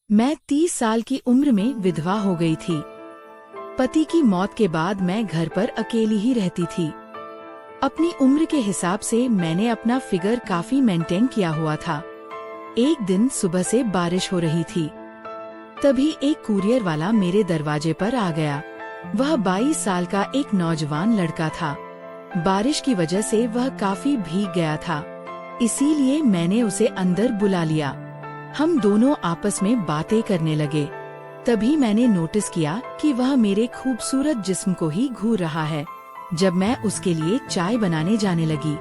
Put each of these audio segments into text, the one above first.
मैं 30 साल की उम्र में विधवा हो गई थी। पति की मौत के बाद मैं घर पर अकेली ही रहती थी। अपनी उम्र के हिसाब से मैंने अपना फिगर काफी मेंटेन किया हुआ था। एक दिन सुबह से बारिश हो रही थी, तभी एक कुरियर वाला मेरे दरवाजे पर आ गया। वह 22 साल का एक नौजवान लड़का था। बारिश की वजह से वह काफी भीग गया था, इसीलिए मैंने उसे अंदर बुला लिया। हम दोनों आपस में बातें करने लगे। तभी मैंने नोटिस किया कि वह मेरे खूबसूरत जिस्म को ही घूर रहा है। जब मैं उसके लिए चाय बनाने जाने लगी,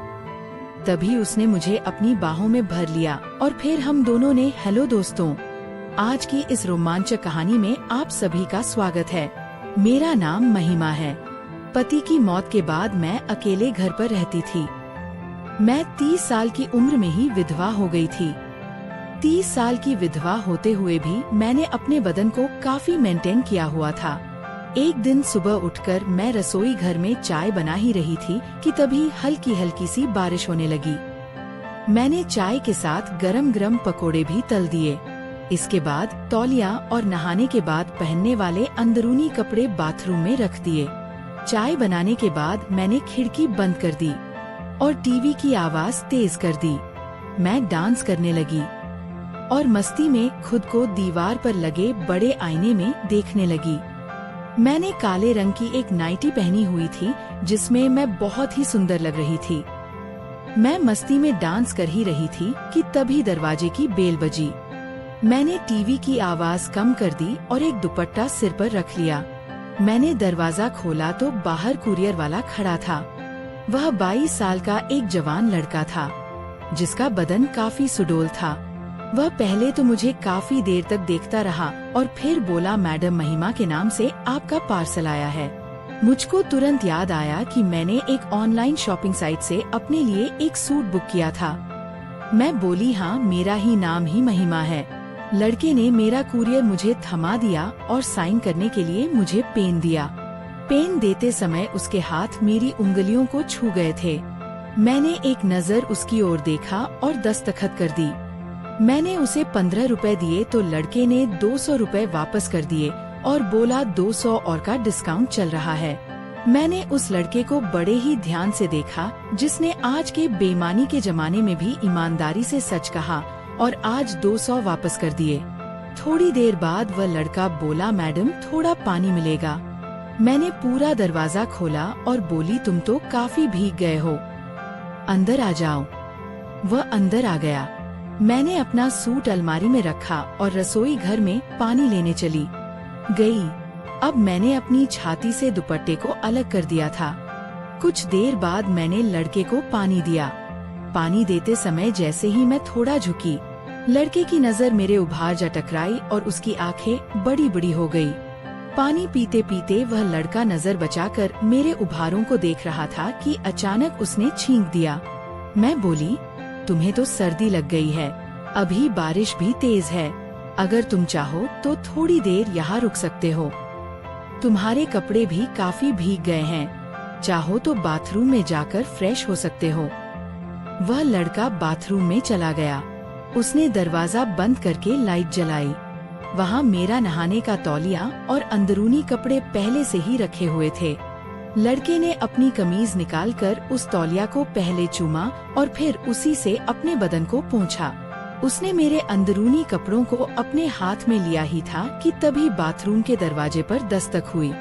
तभी उसने मुझे अपनी बाहों में भर लिया और फिर हम दोनों ने हेलो दोस्तों, आज की इस रोमांचक कहानी में आप सभी का स्वागत है। मेरा नाम महिमा है। पति की मौत के बाद मैं अकेले घर पर रहती थी। मैं 30 साल की उम्र में ही विधवा हो गई थी। 30 साल की विधवा होते हुए भी मैंने अपने बदन को काफी मेंटेन किया हुआ था। एक दिन सुबह उठकर मैं रसोई घर में चाय बना ही रही थी कि तभी हल्की हल्की सी बारिश होने लगी। मैंने चाय के साथ गरम गरम पकोड़े भी तल दिए। इसके बाद तौलिया और नहाने के बाद पहनने वाले अंदरूनी कपड़े बाथरूम में रख दिए। चाय बनाने के बाद मैंने खिड़की बंद कर दी और टीवी की आवाज तेज कर दी। मैं डांस करने लगी और मस्ती में खुद को दीवार पर लगे बड़े आईने में देखने लगी। मैंने काले रंग की एक नाइटी पहनी हुई थी, जिसमें मैं बहुत ही सुंदर लग रही थी। मैं मस्ती में डांस कर ही रही थी कि तभी दरवाजे की बेल बजी। मैंने टीवी की आवाज कम कर दी और एक दुपट्टा सिर पर रख लिया। मैंने दरवाजा खोला तो बाहर कुरियर वाला खड़ा था। वह 22 साल का एक जवान लड़का था, जिसका बदन काफी सुडौल था। वह पहले तो मुझे काफी देर तक देखता रहा और फिर बोला, मैडम महिमा के नाम से आपका पार्सल आया है। मुझको तुरंत याद आया कि मैंने एक ऑनलाइन शॉपिंग साइट से अपने लिए एक सूट बुक किया था। मैं बोली, हाँ, मेरा ही नाम ही महिमा है। लड़के ने मेरा कुरियर मुझे थमा दिया और साइन करने के लिए मुझे पेन दिया। पेन देते समय उसके हाथ मेरी उंगलियों को छू गए थे। मैंने एक नजर उसकी ओर देखा और दस्तखत कर दी। मैंने उसे 15 रुपए दिए तो लड़के ने 200 रुपए वापस कर दिए और बोला 200 और का डिस्काउंट चल रहा है। मैंने उस लड़के को बड़े ही ध्यान से देखा, जिसने आज के बेईमानी के जमाने में भी ईमानदारी से सच कहा और आज 200 वापस कर दिए। थोड़ी देर बाद वह लड़का बोला, मैडम थोड़ा पानी मिलेगा। मैंने पूरा दरवाजा खोला और बोली, तुम तो काफी भीग गए हो, अंदर आ जाओ। वह अंदर आ गया। मैंने अपना सूट अलमारी में रखा और रसोई घर में पानी लेने चली गई। अब मैंने अपनी छाती से दुपट्टे को अलग कर दिया था। कुछ देर बाद मैंने लड़के को पानी दिया। पानी देते समय जैसे ही मैं थोड़ा झुकी, लड़के की नजर मेरे उभार जा टकराई और उसकी आंखें बड़ी बड़ी हो गई। पानी पीते पीते वह लड़का नजर बचाकर मेरे उभारों को देख रहा था कि अचानक उसने छींक दिया। मैं बोली, तुम्हें तो सर्दी लग गई है, अभी बारिश भी तेज है। अगर तुम चाहो तो थोड़ी देर यहाँ रुक सकते हो। तुम्हारे कपड़े भी काफी भीग गए हैं, चाहो तो बाथरूम में जाकर फ्रेश हो सकते हो। वह लड़का बाथरूम में चला गया। उसने दरवाजा बंद करके लाइट जलाई। वहाँ मेरा नहाने का तौलिया और अंदरूनी कपड़े पहले से ही रखे हुए थे। लड़के ने अपनी कमीज निकालकर उस तौलिया को पहले चूमा और फिर उसी से अपने बदन को पोंछा। उसने मेरे अंदरूनी कपड़ों को अपने हाथ में लिया ही था कि तभी बाथरूम के दरवाजे पर दस्तक हुई।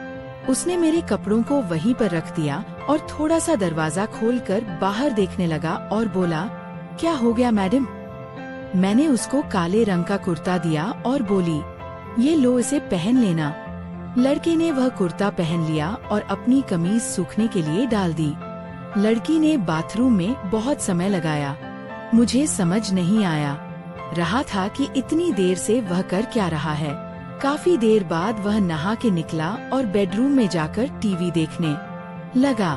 उसने मेरे कपड़ों को वहीं पर रख दिया और थोड़ा सा दरवाजा खोलकर बाहर देखने लगा और बोला, क्या हो गया मैडम? मैंने उसको काले रंग का कुर्ता दिया और बोली, ये लो, इसे पहन लेना। लड़के ने वह कुर्ता पहन लिया और अपनी कमीज सूखने के लिए डाल दी। लड़की ने बाथरूम में बहुत समय लगाया। मुझे समझ नहीं आया रहा था कि इतनी देर से वह कर क्या रहा है। काफी देर बाद वह नहा के निकला और बेडरूम में जाकर टीवी देखने लगा।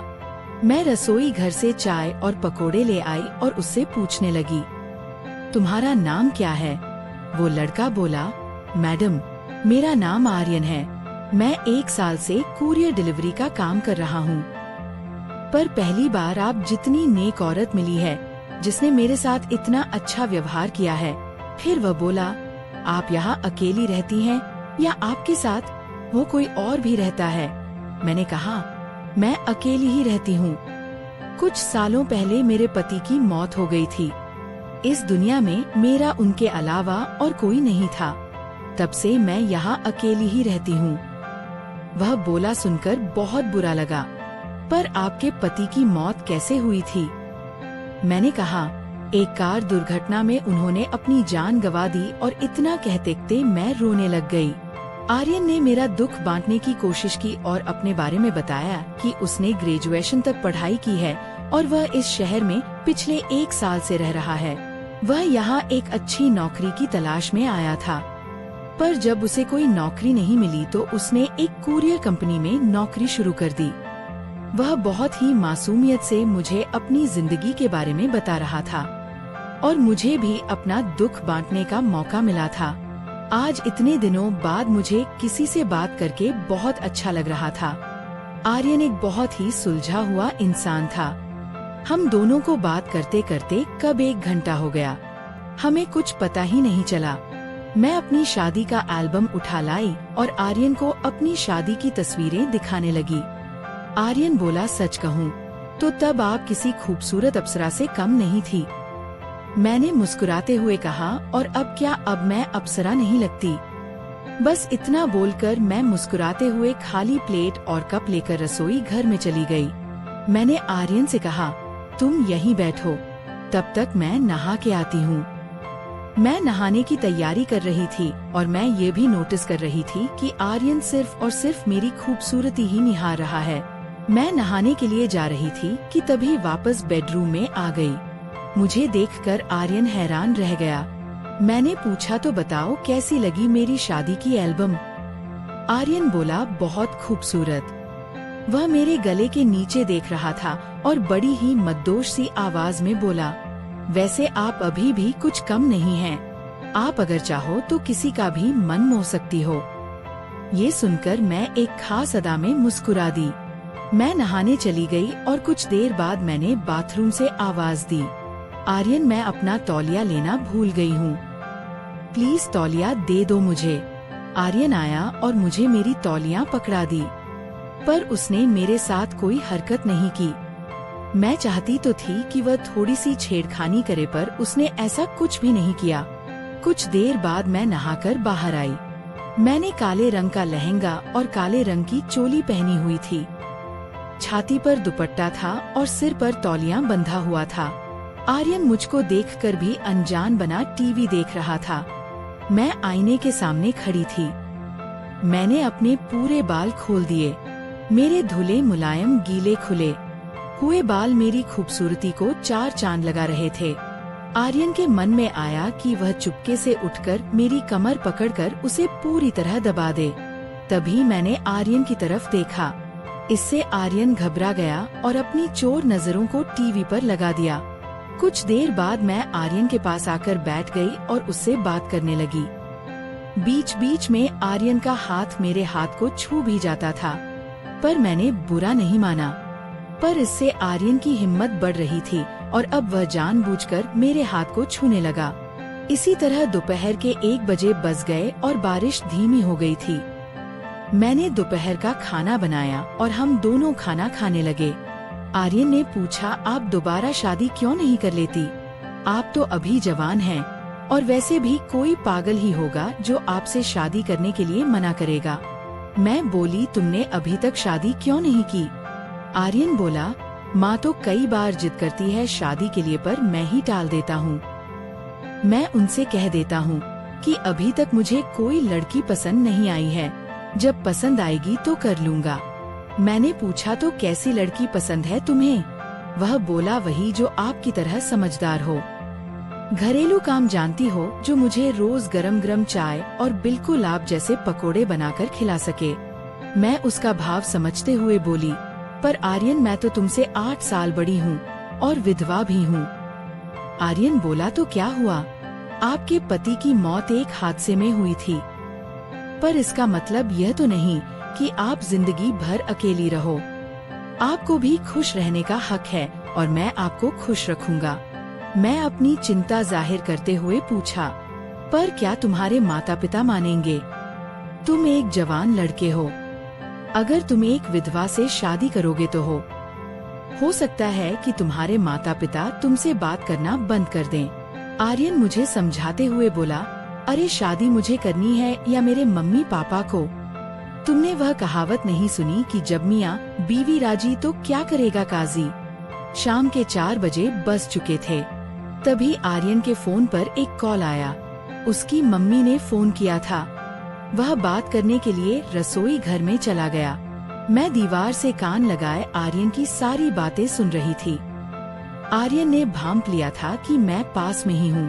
मैं रसोई घर से चाय और पकोड़े ले आई और उससे पूछने लगी, तुम्हारा नाम क्या है? वो लड़का बोला, मैडम मेरा नाम आर्यन है। मैं 1 साल से कुरियर डिलीवरी का काम कर रहा हूँ, पर पहली बार आप जितनी नेक औरत मिली है, जिसने मेरे साथ इतना अच्छा व्यवहार किया है। फिर वह बोला, आप यहाँ अकेली रहती हैं या आपके साथ वो कोई और भी रहता है? मैंने कहा, मैं अकेली ही रहती हूँ। कुछ सालों पहले मेरे पति की मौत हो गई थी। इस दुनिया में मेरा उनके अलावा और कोई नहीं था। तब से मैं यहाँ अकेली ही रहती हूँ। वह बोला सुनकर बहुत बुरा लगा। पर आपके पति की मौत कैसे हुई थी? मैंने कहा, एक कार दुर्घटना में उन्होंने अपनी जान गंवा दी। और इतना कहते मैं रोने लग गई। आर्यन ने मेरा दुख बांटने की कोशिश की और अपने बारे में बताया कि उसने ग्रेजुएशन तक पढ़ाई की है और वह इस शहर में पिछले 1 साल से रह रहा है। वह यहाँ एक अच्छी नौकरी की तलाश में आया था, पर जब उसे कोई नौकरी नहीं मिली तो उसने एक कुरियर कंपनी में नौकरी शुरू कर दी। वह बहुत ही मासूमियत से मुझे अपनी जिंदगी के बारे में बता रहा था और मुझे भी अपना दुख बांटने का मौका मिला था। आज इतने दिनों बाद मुझे किसी से बात करके बहुत अच्छा लग रहा था। आर्यन एक बहुत ही सुलझा हुआ इंसान था। हम दोनों को बात करते करते कब 1 घंटा हो गया, हमें कुछ पता ही नहीं चला। मैं अपनी शादी का एल्बम उठा लाई और आर्यन को अपनी शादी की तस्वीरें दिखाने लगी। आर्यन बोला, सच कहूँ तो तब आप किसी खूबसूरत अप्सरा से कम नहीं थी। मैंने मुस्कुराते हुए कहा, और अब क्या, अब मैं अप्सरा नहीं लगती? बस इतना बोलकर मैं मुस्कुराते हुए खाली प्लेट और कप लेकर रसोई घर में चली गई। मैंने आर्यन से कहा, तुम यहीं बैठो, तब तक मैं नहा के आती हूँ। मैं नहाने की तैयारी कर रही थी और मैं ये भी नोटिस कर रही थी कि आर्यन सिर्फ और सिर्फ मेरी खूबसूरती ही निहार रहा है। मैं नहाने के लिए जा रही थी कि तभी वापस बेडरूम में आ गई। मुझे देखकर आर्यन हैरान रह गया। मैंने पूछा, तो बताओ कैसी लगी मेरी शादी की एल्बम? आर्यन बोला, बहुत खूबसूरत। वह मेरे गले के नीचे देख रहा था और बड़ी ही मद्दोश सी आवाज में बोला, वैसे आप अभी भी कुछ कम नहीं हैं। आप अगर चाहो तो किसी का भी मन मोह सकती हो। ये सुनकर मैं एक खास अदा में मुस्कुरा दी। मैं नहाने चली गई और कुछ देर बाद मैंने बाथरूम से आवाज दी, आर्यन, मैं अपना तौलिया लेना भूल गई हूँ, प्लीज तौलिया दे दो मुझे। आर्यन आया और मुझे मेरी तौलियां पकड़ा दी, पर उसने मेरे साथ कोई हरकत नहीं की। मैं चाहती तो थी कि वह थोड़ी सी छेड़खानी करे, पर उसने ऐसा कुछ भी नहीं किया। कुछ देर बाद मैं नहाकर बाहर आई। मैंने काले रंग का लहंगा और काले रंग की चोली पहनी हुई थी। छाती पर दुपट्टा था और सिर पर तौलिया बंधा हुआ था। आर्यन मुझको देखकर भी अनजान बना टीवी देख रहा था। मैं आईने के सामने खड़ी थी। मैंने अपने पूरे बाल खोल दिए। मेरे धुले मुलायम गीले खुले हुए बाल मेरी खूबसूरती को 4 चांद लगा रहे थे। आर्यन के मन में आया कि वह चुपके से उठकर मेरी कमर पकड़कर उसे पूरी तरह दबा दे। तभी मैंने आर्यन की तरफ देखा। इससे आर्यन घबरा गया और अपनी चोर नजरों को टीवी पर लगा दिया। कुछ देर बाद मैं आर्यन के पास आकर बैठ गई और उससे बात करने लगी। बीच बीच में आर्यन का हाथ मेरे हाथ को छू भी जाता था, पर मैंने बुरा नहीं माना। पर इससे आर्यन की हिम्मत बढ़ रही थी और अब वह जानबूझकर मेरे हाथ को छूने लगा। इसी तरह दोपहर के 1 बजे बज गए और बारिश धीमी हो गई थी। मैंने दोपहर का खाना बनाया और हम दोनों खाना खाने लगे। आर्यन ने पूछा, आप दोबारा शादी क्यों नहीं कर लेती? आप तो अभी जवान हैं और वैसे भी कोई पागल ही होगा जो आपसे शादी करने के लिए मना करेगा। मैं बोली, तुमने अभी तक शादी क्यों नहीं की? आर्यन बोला, माँ तो कई बार जिद करती है शादी के लिए, पर मैं ही टाल देता हूँ। मैं उनसे कह देता हूँ कि अभी तक मुझे कोई लड़की पसंद नहीं आई है, जब पसंद आएगी तो कर लूँगा। मैंने पूछा, तो कैसी लड़की पसंद है तुम्हें? वह बोला, वही जो आपकी तरह समझदार हो, घरेलू काम जानती हो, जो मुझे रोज गरम गरम चाय और बिल्कुल आप जैसे पकोड़े बनाकर खिला सके। मैं उसका भाव समझते हुए बोली, पर आर्यन, मैं तो तुमसे 8 साल बड़ी हूँ और विधवा भी हूँ। आर्यन बोला, तो क्या हुआ? आपके पति की मौत एक हादसे में हुई थी, पर इसका मतलब यह तो नहीं कि आप जिंदगी भर अकेली रहो। आपको भी खुश रहने का हक है और मैं आपको खुश रखूंगा। मैं अपनी चिंता जाहिर करते हुए पूछा, पर क्या तुम्हारे माता पिता मानेंगे? तुम एक जवान लड़के हो। अगर तुम एक विधवा से शादी करोगे तो हो सकता है कि तुम्हारे माता पिता तुमसे बात करना बंद कर दें। आर्यन मुझे समझाते हुए बोला, अरे शादी मुझे करनी है या मेरे मम्मी पापा को? तुमने वह कहावत नहीं सुनी कि जब मियाँ बीवी राजी तो क्या करेगा काजी? शाम के 4 बजे बज चुके थे। तभी आर्यन के फोन पर एक कॉल आया। उसकी मम्मी ने फोन किया था। वह बात करने के लिए रसोई घर में चला गया। मैं दीवार से कान लगाए आर्यन की सारी बातें सुन रही थी। आर्यन ने भांप लिया था कि मैं पास में ही हूँ।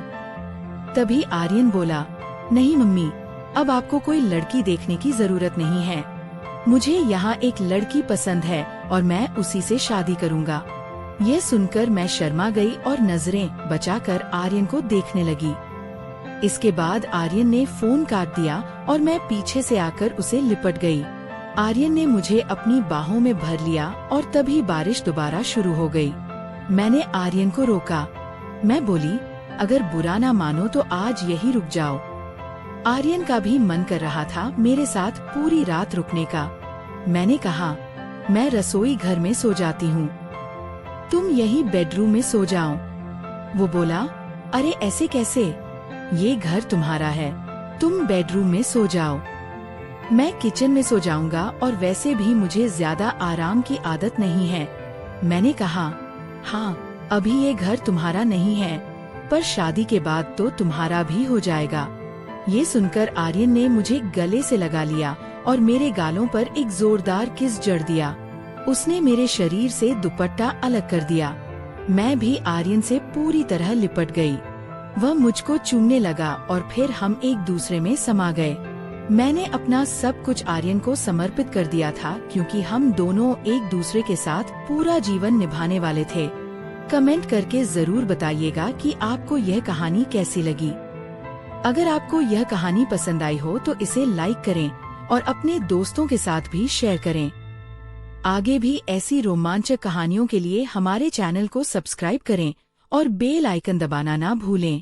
तभी आर्यन बोला, नहीं मम्मी, अब आपको कोई लड़की देखने की जरूरत नहीं है। मुझे यहाँ एक लड़की पसंद है और मैं उसी से शादी करूँगा। ये सुनकर मैं शर्मा गई और नजरें बचाकर आर्यन को देखने लगी। इसके बाद आर्यन ने फोन काट दिया और मैं पीछे से आकर उसे लिपट गई। आर्यन ने मुझे अपनी बाहों में भर लिया और तभी बारिश दोबारा शुरू हो गई। मैंने आर्यन को रोका। मैं बोली, अगर बुरा ना मानो तो आज यही रुक जाओ। आर्यन का भी मन कर रहा था मेरे साथ पूरी रात रुकने का। मैंने कहा, मैं रसोई घर में सो जाती हूँ, तुम यही बेडरूम में सो जाओ। वो बोला, अरे ऐसे कैसे, ये घर तुम्हारा है, तुम बेडरूम में सो जाओ। मैं किचन में सो जाऊंगा और वैसे भी मुझे ज्यादा आराम की आदत नहीं है। मैंने कहा, हाँ अभी ये घर तुम्हारा नहीं है, पर शादी के बाद तो तुम्हारा भी हो जाएगा। ये सुनकर आर्यन ने मुझे गले से लगा लिया और मेरे गालों पर एक जोरदार किस जड़ दिया। उसने मेरे शरीर से दुपट्टा अलग कर दिया। मैं भी आर्यन से पूरी तरह लिपट गई। वह मुझको चूमने लगा और फिर हम एक दूसरे में समा गए। मैंने अपना सब कुछ आर्यन को समर्पित कर दिया था क्योंकि हम दोनों एक दूसरे के साथ पूरा जीवन निभाने वाले थे। कमेंट करके जरूर बताइएगा कि आपको यह कहानी कैसी लगी। अगर आपको यह कहानी पसंद आई हो तो इसे लाइक करें और अपने दोस्तों के साथ भी शेयर करें। आगे भी ऐसी रोमांचक कहानियों के लिए हमारे चैनल को सब्सक्राइब करें और बेल आइकन दबाना ना भूलें।